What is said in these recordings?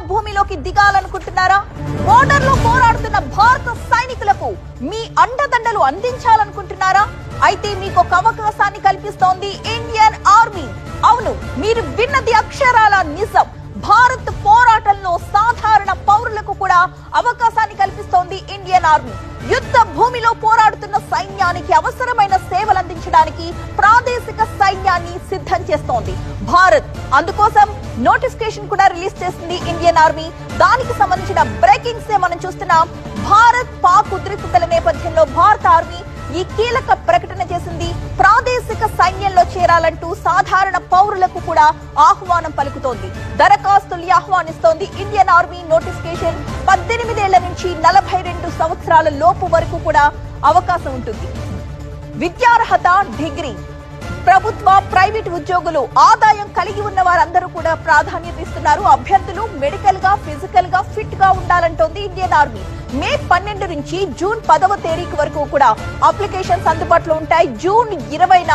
భూమిలోకి దిగాలనుకుంటున్నారా? బోర్డర్ లో పోరాడుతున్న భారత సైనికులకు మీ అండదండలు అందించాలనుకుంటున్నారా? అయితే మీకు ఒక అవకాశాన్ని కల్పిస్తోంది ఇండియన్ ఆర్మీ. అవును, మీరు విన్నది అక్షరాల నిజం. భారత్ పోరాటంలో సాధారణ పౌరులకు కూడా అవకాశాన్ని కల్పిస్తోంది ఇండియన్ ఆర్మీ. యుద్ధ భూమిలో పోరాడుతున్న సైన్యానికి అవసరమైన సేవలు అందించడానికి ప్రాదేశిక సైన్యాన్ని సిద్ధం చేస్తోంది భారత్. అందుకోసం నోటిఫికేషన్ కూడా రిలీజ్ చేసింది ఇండియన్ ఆర్మీ. దానికి సంబంధించిన బ్రేకింగ్స్ మనం చూస్తున్నాం. భారత్ పాక్ ఉద్రిక్తతల నేపథ్యంలో భారత ఆర్మీ ఈ కీలక ప్రకటన చేసింది. ప్రాదేశిక సైన్యంలో చేరాలంటూ సాధారణ పౌరులకు కూడా ఆహ్వానం పలుకుతోంది. దరఖాస్తుల్ని ఆహ్వానిస్తోంది ఇండియన్ ఆర్మీ. నోటిఫికేషన్ 18 ఏళ్ల నుంచి 42 సంవత్సరాల లోపు వరకు కూడా అవకాశం ఉంటుంది. విద్యార్హత డిగ్రీ. ప్రభుత్వ ప్రైవేట్ ఉద్యోగులు ఆదాయం కలిగి ఉన్న వారందరూ కూడా ప్రాధాన్యత ఇస్తున్నారు. అభ్యర్థులు మెడికల్ గా ఫిజికల్ గా ఫిట్ గా ఉండాలంటోంది ఇండియన్ ఆర్మీ. మే 12 నుంచి జూన్ 10వ తేదీ వరకు కూడా అప్లికేషన్స్ అందుబాటులో ఉంటాయి. జూన్ 20న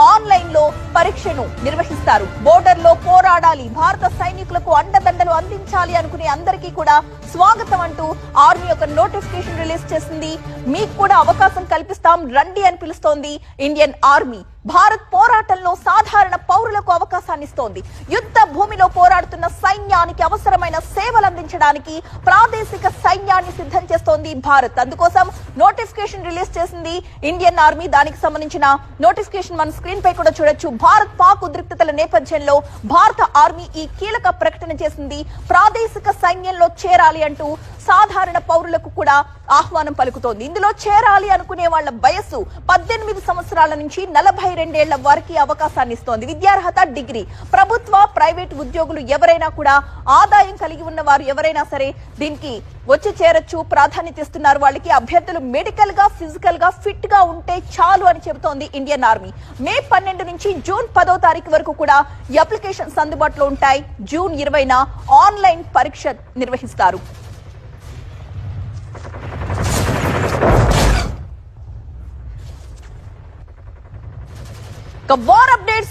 ఆన్లైన్ లో పరీక్షను నిర్వహిస్తారు. బోర్డర్ లో పోరాడాలి, భారత సైనికులకు అండదండలు అందించాలి అనుకునే అందరికీ కూడా స్వాగతం అంటూ ఆర్మీ ఒక నోటిఫికేషన్ రిలీజ్ చేసింది. మీకు కూడా అవకాశం కల్పిస్తాం, రండి అని పిలుస్తోంది ఇండియన్ ఆర్మీ. భారత్ పోరాటంలో సాధారణ పౌరులకు అవకాశాన్ని ఇస్తోంది. యుద్ధ భూమిలో పోరాడుతున్న సైన్యానికి అవసరమైన సేవలు అందించడానికి ప్రాదేశిక సైన్యాన్ని సిద్ధం చేస్తోంది భారత్. అందుకోసం నోటిఫికేషన్ రిలీజ్ చేసింది ఇండియన్ ఆర్మీ. దానికి సంబంధించిన నోటిఫికేషన్ మన స్క్రీన్ పై కూడా చూడొచ్చు. భారత్ పాక్ ఉద్రిక్తతల నేపథ్యంలో భారత ఆర్మీ ఈ కీలక ప్రకటన చేసింది. ప్రాదేశిక సైన్యంలో చేరాలి అంటూ సాధారణ పౌరులకు కూడా ఆహ్వానం పలుకుతోంది. ఇందులో చేరాలి అనుకునే వాళ్ల వయస్సు 18 సంవత్సరాల నుంచి 42 ఏళ్ల వరకు అవకాశాన్ని ఇస్తోంది. విద్యార్హత డిగ్రీ. ప్రభుత్వ ప్రైవేట్ ఉద్యోగులు ఎవరైనా కూడా ఆదాయం కలిగి ఉన్న వారు ఎవరైనా సరే దీనికి వచ్చి చేరొచ్చు. ప్రాధాన్యత ఇస్తున్నారు వాళ్ళకి. అభ్యర్థులు మెడికల్ గా ఫిజికల్ గా ఫిట్ గా ఉంటే చాలు అని చెబుతోంది ఇండియన్ ఆర్మీ. మే 12 నుంచి జూన్ 10వ తారీఖు వరకు కూడా ఈ అప్లికేషన్స్ అందుబాటులో ఉంటాయి. జూన్ 20న ఆన్లైన్ పరీక్ష నిర్వహిస్తారు. War updates